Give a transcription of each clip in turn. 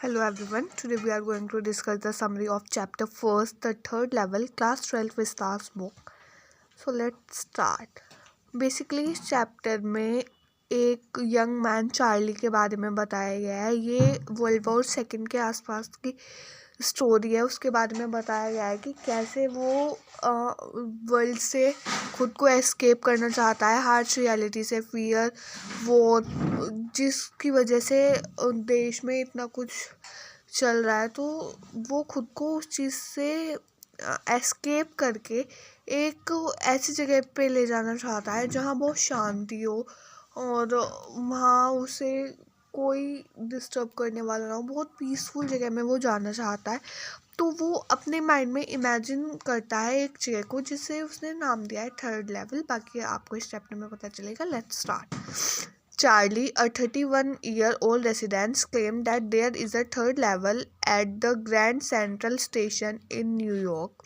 Hello everyone. Today we are going to discuss the summary of chapter first, the third level, class 12 Vistas book. So let's start. Basically इस chapter में एक young man Charlie के बारे में बताया गया है. ये वर्ल्ड वॉर सेकेंड के आसपास की स्टोरी है. उसके बारे में बताया गया है कि कैसे वो वर्ल्ड से खुद को एस्केप करना चाहता है, हार्श रियलिटी से, फियर, वो जिसकी वजह से देश में इतना कुछ चल रहा है. तो वो खुद को उस चीज़ से एस्केप करके एक ऐसी जगह पे ले जाना चाहता है जहाँ बहुत शांति हो और वहाँ उसे कोई डिस्टर्ब करने वाला ना हो. बहुत पीसफुल जगह में वो जाना चाहता है. तो वो अपने माइंड में इमेजिन करता है एक जगह को जिसे उसने नाम दिया है थर्ड लेवल. बाकी आपको इस चैप्टर में पता चलेगा. Let's start. Charlie, a 31-year-old resident, claimed that there is a third level at the Grand Central Station in New York,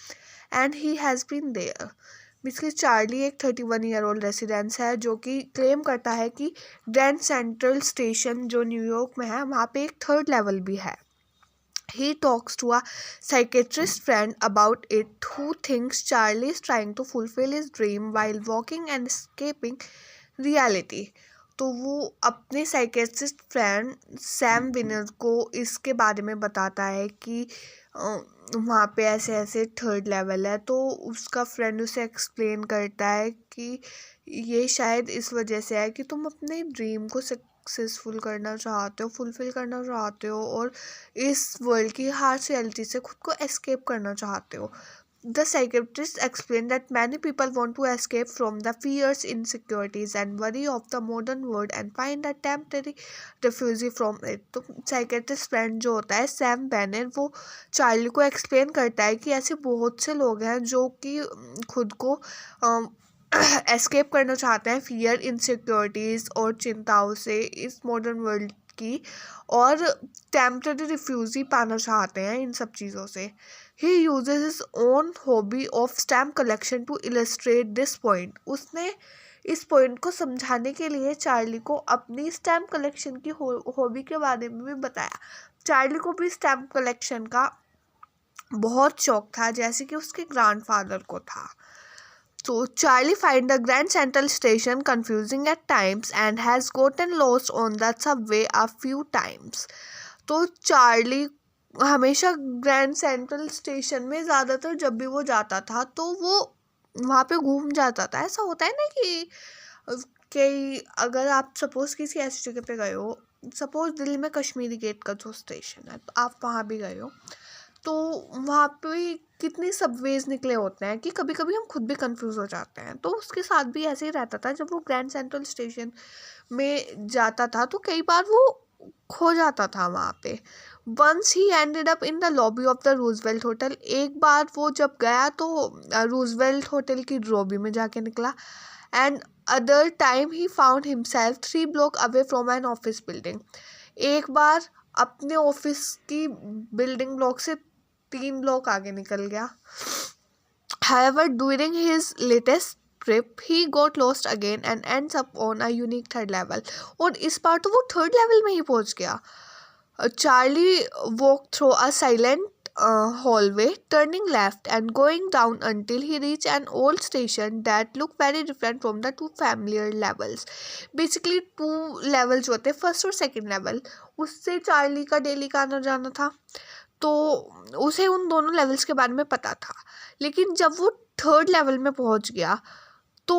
and he has been there. Basically Charlie एक 31-year-old residence है जो कि claim करता है कि grand central station जो New York में है वहाँ पे एक थर्ड लेवल भी है. He talks to a psychiatrist friend about it who thinks Charlie is trying to fulfill his dream while walking and escaping reality. तो वो अपने साइकेट्रिस्ट फ्रेंड सैम विनर को इसके बारे में बताता है कि वहाँ पे ऐसे ऐसे थर्ड लेवल है. तो उसका फ्रेंड उसे एक्सप्लेन करता है कि ये शायद इस वजह से है कि तुम अपने ड्रीम को सक्सेसफुल करना चाहते हो, फुलफिल करना चाहते हो और इस वर्ल्ड की हार्श रियलिटी से खुद को एस्केप करना चाहते हो. The psychiatrist explained that many people want to escape from the fears, insecurities and worry of the modern world and find a temporary refuge from it. तो साइकेट्रिस्ट फ्रेंड जो होता है सैम बैनर, वो Charlie को explain करता है कि ऐसे बहुत से लोग हैं जो कि खुद को एस्केप करना चाहते हैं फियर, इनसिक्योरिटीज़ और चिंताओं से इस मॉडर्न वर्ल्ड की, और टेम्पररी रिफ्यूजी पाना चाहते हैं इन सब चीज़ों से. He uses his own hobby of stamp collection to illustrate this point. उसने इस पॉइंट को समझाने के लिए चार्ली को अपनी स्टैम्प कलेक्शन की हॉबी के बारे में भी बताया. चार्ली को भी स्टैम्प कलेक्शन का बहुत शौक था जैसे कि उसके ग्रैंडफादर को था. So Charlie finds the Grand Central Station confusing at times and has gotten lost on the subway a few times. तो चार्ली हमेशा ग्रैंड सेंट्रल स्टेशन में ज़्यादातर जब भी वो जाता था तो वो वहाँ पे घूम जाता था. ऐसा होता है ना कि अगर आप सपोज़ किसी ऐसी जगह पे गए हो, सपोज़ दिल्ली में कश्मीरी गेट का जो स्टेशन है, तो आप वहाँ भी गए हो, तो वहाँ पे कितनी सबवेज निकले होते हैं कि कभी कभी हम खुद भी कंफ्यूज हो जाते हैं. तो उसके साथ भी ऐसे ही रहता था. जब वो ग्रैंड सेंट्रल स्टेशन में जाता था तो कई बार वो खो जाता था वहाँ पे. Once he ended up in the lobby of the Roosevelt hotel. एक बार वो जब गया तो रूजवेल्ट होटल की लॉबी में जाके निकला. And other time he found himself 3 block away from an office building. एक बार अपने ऑफिस की बिल्डिंग ब्लॉक से 3 ब्लॉक आगे निकल गया. However, during his latest trip, he got lost again and ends up on a unique third level. और इस बार तो वो थर्ड लेवल में ही पहुंच गया. Charlie walked through a silent hallway, turning left and going down until he reached an old station that looked very different from the two familiar levels. Basically, 2 levels जो होते हैं, फर्स्ट और second level, उससे Charlie का daily का आना जाना था. तो उसे उन दोनों लेवल्स के बारे में पता था. लेकिन जब वो थर्ड लेवल में पहुंच गया तो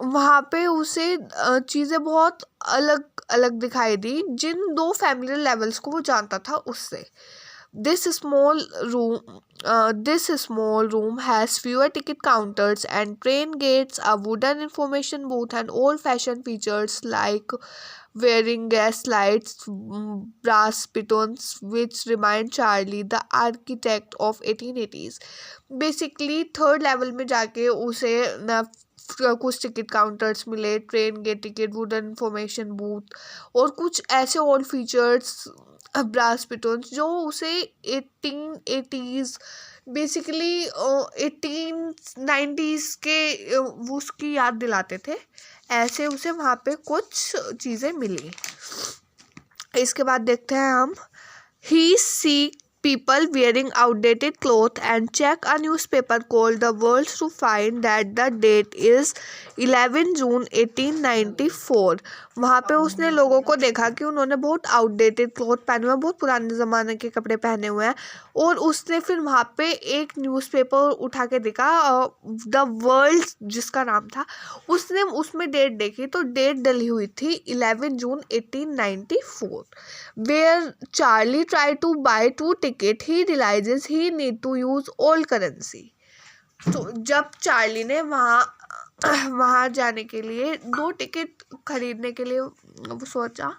वहाँ पे उसे चीज़ें बहुत अलग अलग दिखाई दी जिन 2 फैमिली लेवल्स को वो जानता था उससे. This small room has fewer ticket counters and train gates, a wooden information booth, and old-fashioned features like wearing gas lights, brass pitons, which remind Charlie the architect of 1880s. Basically, third level में जाके उसे न कुछ ticket counters मिले, train के ticket, wooden information booth और कुछ ऐसे ओल्ड फीचर्स, ब्रास पिटोन्स जो उसे 1880s बेसिकली 1890s के उसकी याद दिलाते थे. ऐसे उसे वहाँ पे कुछ चीज़ें मिली. इसके बाद देखते हैं हम He seek people wearing outdated clothes and check a newspaper called The World to find that the date is 11 जून 1894। वहाँ पे उसने लोगों को देखा कि उन्होंने बहुत आउटडेटेड क्लॉथ पहने हुए हैं, बहुत पुराने ज़माने के कपड़े पहने हुए हैं, और उसने फिर वहाँ पे एक न्यूज़पेपर उठा के देखा, द वर्ल्ड जिसका नाम था, उसने उसमें डेट देखी तो डेट डली हुई थी 11 जून 1894। Where Charlie tried to buy 2 tickets, he realizes he need to use old currency. तो जब चार्ली ने वहाँ जाने के लिए 2 टिकट खरीदने के लिए वो सोचा,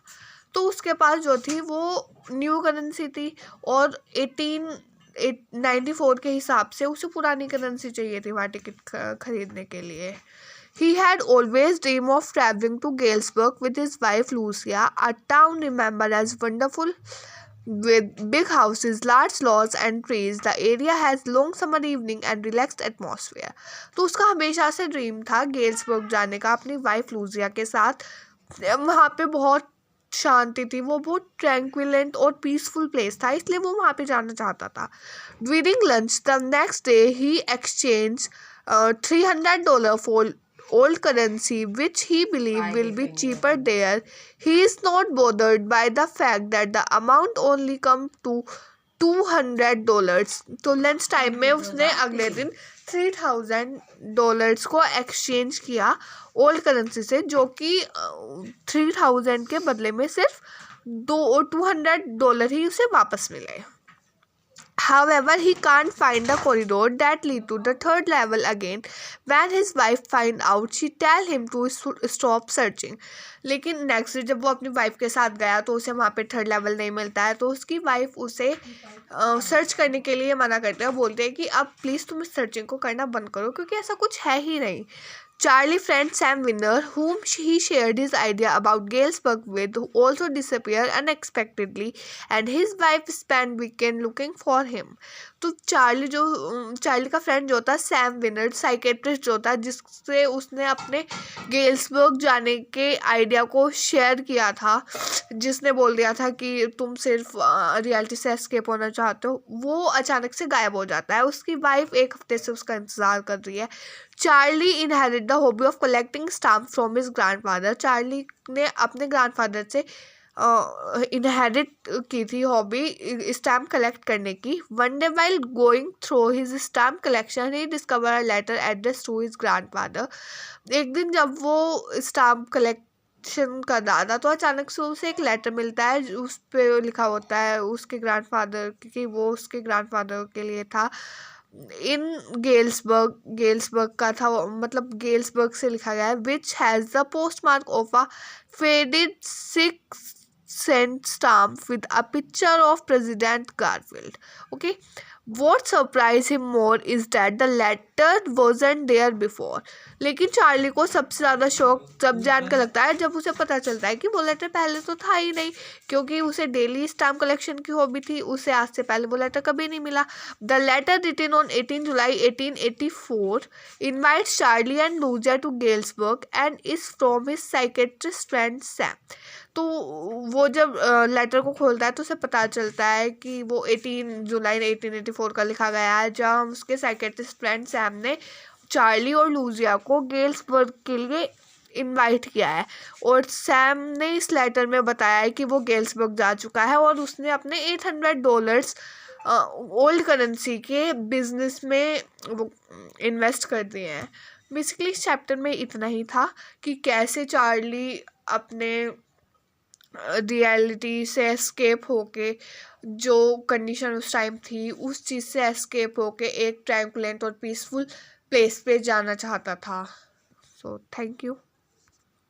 तो उसके पास जो थी वो न्यू करेंसी थी, और 1894 के हिसाब से उसे पुरानी करेंसी चाहिए थी वहाँ टिकट खरीदने के लिए। He had always dreamed of traveling to Galesburg with his wife Lucia, a town remembered as wonderful with big houses, large lawns and trees. The area has long summer evening and relaxed atmosphere. तो उसका हमेशा से dream था Galesburg जाने का अपनी wife Lucia के साथ। वहाँ पे बहुत शांति थी, वो बहुत ट्रैंक्विलेंट और पीसफुल प्लेस था, इसलिए वो वहाँ पे जाना चाहता था। During lunch the next day he exchange $300 for old currency which he believed will be cheaper there. He is not bothered by the fact that the amount only come to $200। तो lunch time में उसने अगले दिन $3000 को exchange किया old currency से, जो कि 3000 के बदले में सिर्फ $200 ही उसे वापस मिले। However, he can't find the corridor that lead to the third level again. When his wife find out, she tell him to stop searching. लेकिन नेक्स्ट डे जब वो अपनी वाइफ के साथ गया तो उसे वहाँ पे थर्ड लेवल नहीं मिलता है, तो उसकी वाइफ उसे सर्च करने के लिए मना करते हैं, बोलते हैं कि अब प्लीज़ तुम इस सर्चिंग को करना बंद करो क्योंकि ऐसा कुछ है ही नहीं। Charlie friend Sam Winner, whom he shared his idea about Galesburg with, also disappeared unexpectedly, and his wife spent weekend looking for him. तो चार्ली का फ्रेंड जो था सैम विनर, साइकेट्रिस्ट जो था जिससे उसने अपने गेल्सबर्ग जाने के आइडिया को शेयर किया था, जिसने बोल दिया था कि तुम सिर्फ रियलिटी से एस्केप होना चाहते हो, वो अचानक से गायब हो जाता है। उसकी वाइफ एक हफ्ते से उसका इंतज़ार कर रही है। Charlie inherit the hobby of collecting stamp from his grandfather. Charlie ने अपने ग्रैंडफादर से इनहेरिट की थी हॉबी स्टैम्प कलेक्ट करने की। One day while going through his stamp collection he discover a letter address to his grandfather. एक दिन जब वो स्टैम्प कलेक्शन कर रहा था तो अचानक से उसे एक लेटर मिलता है, उस पर लिखा होता है उसके ग्रैंडफादर कि वो उसके ग्रैंडफादर के लिए था। इन गेल्सबर्ग का था, मतलब गेल्सबर्ग से लिखा गया है, which has the post mark of a faded 6-cent stamp with a picture of President Garfield. Okay, what surprised him more is that the letter wasn't there before. लेकिन चार्ली को सबसे ज़्यादा शौक जब जानकर लगता है जब उसे पता चलता है कि वो लेटर पहले तो था ही नहीं, क्योंकि उसे डेली स्टैम्प कलेक्शन की हॉबी थी, उसे आज से पहले वो लेटर कभी नहीं मिला। The letter written on 18 July 1884 invites Charlie and Lucia to Galesburg and is from his psychiatrist friend Sam. तो वो जब लेटर को खोलता है तो उसे पता चलता है कि वो 18 जुलाई 1884 का लिखा गया है, जहाँ उसके साइकेट्रिस्ट फ्रेंड सैम ने चार्ली और लूजिया को गेल्सबर्ग के लिए इनवाइट किया है, और सैम ने इस लेटर में बताया है कि वो गेल्सबर्ग जा चुका है और उसने अपने $800 ओल्ड करेंसी के बिजनेस में वो इन्वेस्ट कर दिए हैं। बेसिकली इस चैप्टर में इतना ही था कि कैसे चार्ली अपने रियलिटी से एस्केप होके, जो कंडीशन उस टाइम थी उस चीज़ से एस्केप होके एक ट्रैंक्विलेंट और पीसफुल प्लेस पे जाना चाहता था। So thank you.